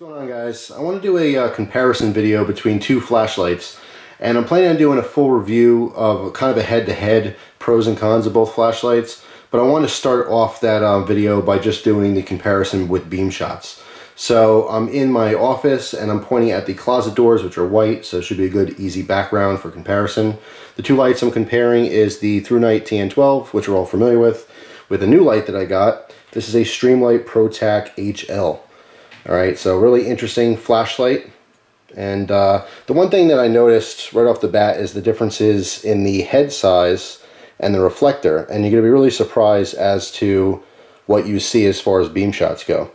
going on, guys? I want to do a comparison video between two flashlights, and I'm planning on doing a full review of kind of a head-to-head pros and cons of both flashlights, but I want to start off that video by just doing the comparison with Beamshots. So I'm in my office and I'm pointing at the closet doors, which are white, so it should be a good easy background for comparison. The two lights I'm comparing is the Thrunite TN12, which we're all familiar with a new light that I got. This is a Streamlight Protac HL. Alright, so really interesting flashlight. And the one thing that I noticed right off the bat is the differences in the head size and the reflector. And you're going to be really surprised as to what you see as far as Beamshots go.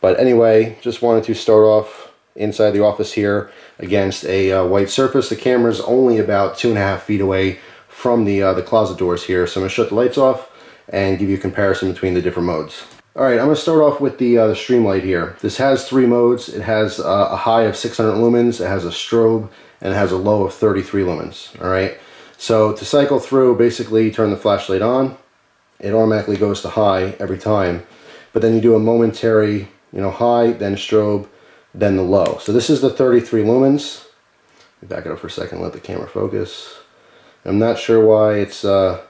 But anyway, just wanted to start off inside the office here against a white surface. The camera's only about 2.5 feet away from the closet doors here. So I'm going to shut the lights off and give you a comparison between the different modes. Alright, I'm going to start off with the Streamlight here. This has three modes. It has a high of 600 lumens, it has a strobe, and it has a low of 33 lumens. Alright, so to cycle through, basically you turn the flashlight on, it automatically goes to high every time, but then you do a momentary, high, then strobe, then the low. So this is the 33 lumens. Let me back it up for a second, let the camera focus. I'm not sure why it's, you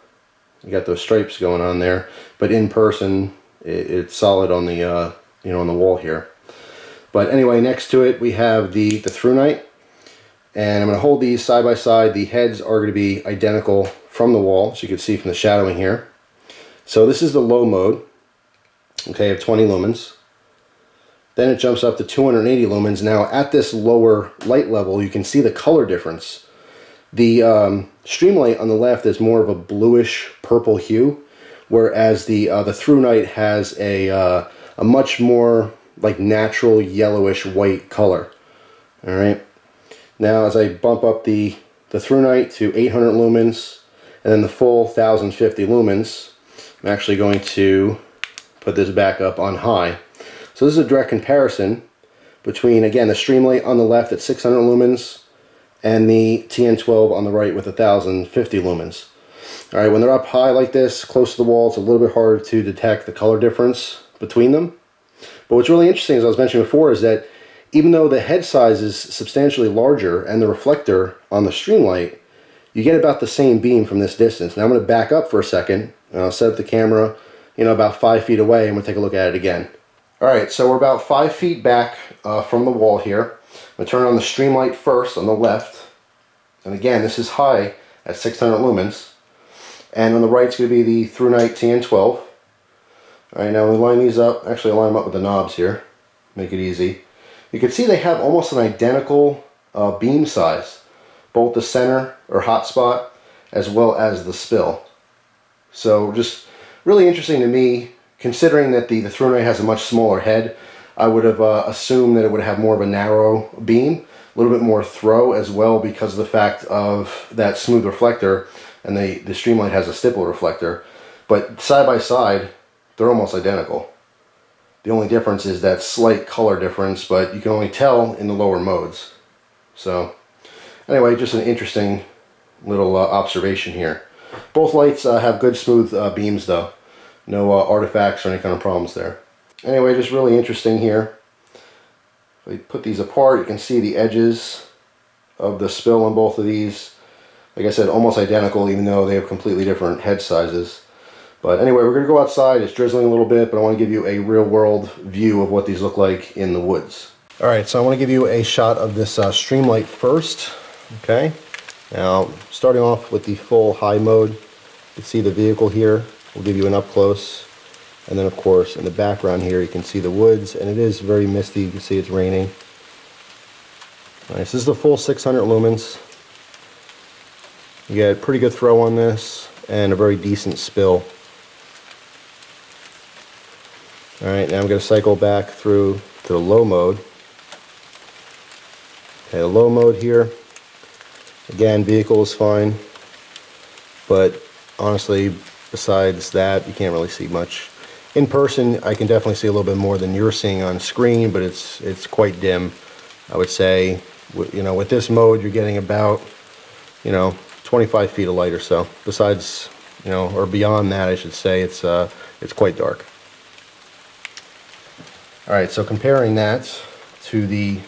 got those stripes going on there, but in person, it's solid on the on the wall here. But anyway, next to it we have the Thrunite, and I'm going to hold these side by side. The heads are going to be identical from the wall, as you can see from the shadowing here. So this is the low mode, okay, of 20 lumens. Then it jumps up to 280 lumens. Now at this lower light level, you can see the color difference. The Streamlight on the left is more of a bluish purple hue, whereas the Thrunite has a much more like natural yellowish white color. All right. Now as I bump up the Thrunite to 800 lumens and then the full 1050 lumens, I'm actually going to put this back up on high. So this is a direct comparison between, again, the Streamlight on the left at 600 lumens and the TN12 on the right with 1050 lumens. Alright, when they're up high like this, close to the wall, it's a little bit harder to detect the color difference between them. But what's really interesting, as I was mentioning before, is that even though the head size is substantially larger and the reflector on the Streamlight, you get about the same beam from this distance. Now I'm going to back up for a second, and I'll set up the camera, about 5 feet away, and we'll take a look at it again. Alright, so we're about 5 feet back from the wall here. I'm going to turn on the Streamlight first on the left. And again, this is high at 600 lumens. And on the right is going to be the Thrunite TN12. Alright, now we line these up. Actually, I line them up with the knobs here. Make it easy. You can see they have almost an identical beam size. Both the center, or hotspot, as well as the spill. So just really interesting to me, considering that the Thrunite has a much smaller head. I would have assumed that it would have more of a narrow beam, a little bit more throw as well because of the fact of that smooth reflector. And the Streamlight has a stipple reflector, but side by side, they're almost identical. The only difference is that slight color difference, but you can only tell in the lower modes. So, anyway, just an interesting little observation here. Both lights have good smooth beams though. No artifacts or any kind of problems there. Anyway, just really interesting here. If we put these apart, you can see the edges of the spill on both of these. Like I said, almost identical, even though they have completely different head sizes. But anyway, we're going to go outside. It's drizzling a little bit, but I want to give you a real-world view of what these look like in the woods. Alright, so I want to give you a shot of this Streamlight first. Okay, now starting off with the full high mode, you can see the vehicle here. We'll give you an up-close. And then, of course, in the background here, you can see the woods, and it is very misty. You can see it's raining. Alright, this is the full 600 lumens. You get a pretty good throw on this and a very decent spill. Alright, now I'm going to cycle back through to the low mode. Okay, the low mode here. Again, vehicle is fine. But honestly, besides that, you can't really see much. In person, I can definitely see a little bit more than you're seeing on screen, but it's quite dim. I would say, with this mode, you're getting about, 25 feet of light or so. Besides, or beyond that, I should say, it's quite dark. Alright, so comparing that to the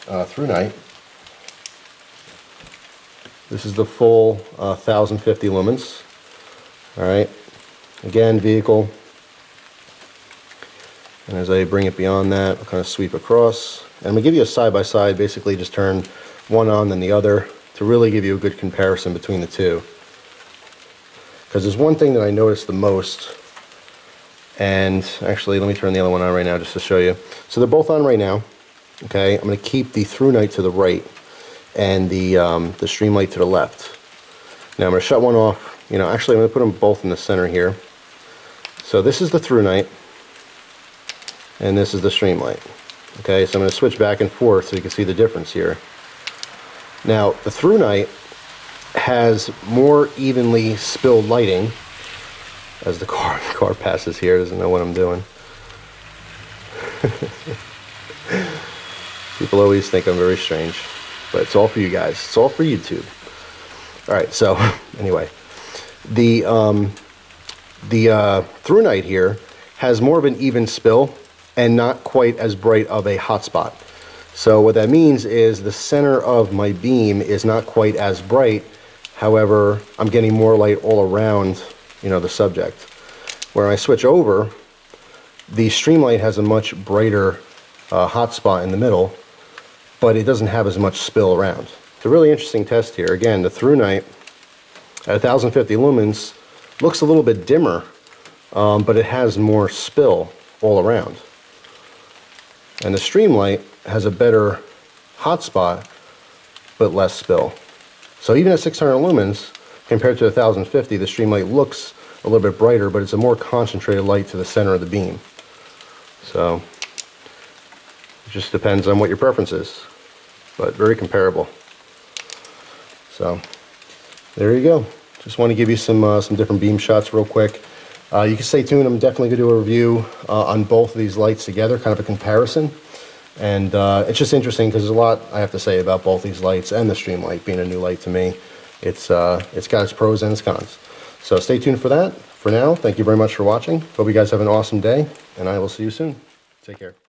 Thrunite. This is the full 1050 lumens. Alright, again, vehicle. And as I bring it beyond that, I'll kind of sweep across. And I'm going to give you a side-by-side, basically just turn one on then the other to really give you a good comparison between the two. Because there's one thing that I noticed the most, and actually let me turn the other one on right now just to show you. So they're both on right now. Okay, I'm going to keep the Thrunite to the right and the Streamlight to the left. Now I'm going to shut one off. You know, actually I'm going to put them both in the center here. So this is the Thrunite, and this is the Streamlight. Okay, so I'm going to switch back and forth so you can see the difference here. Now the Thrunite has more evenly spilled lighting. As the car passes here, doesn't know what I'm doing. People always think I'm very strange, but it's all for you guys. It's all for YouTube. All right, so anyway, the Thrunite here has more of an even spill and not quite as bright of a hotspot. So what that means is the center of my beam is not quite as bright. However, I'm getting more light all around, you know, the subject. When I switch over, the Streamlight has a much brighter hotspot in the middle, but it doesn't have as much spill around. It's a really interesting test here. Again, the Thrunite at 1050 lumens looks a little bit dimmer, but it has more spill all around. And the Streamlight has a better hotspot, but less spill. So even at 600 lumens, compared to 1050, the Streamlight looks a little bit brighter, but it's a more concentrated light to the center of the beam. So it just depends on what your preference is, but very comparable. So there you go. Just want to give you some different beam shots real quick. You can stay tuned. I'm definitely going to do a review on both of these lights together, kind of a comparison. And it's just interesting because there's a lot I have to say about both these lights and the Streamlight being a new light to me. It's got its pros and its cons. So stay tuned for that. For now, thank you very much for watching. Hope you guys have an awesome day, and I will see you soon. Take care.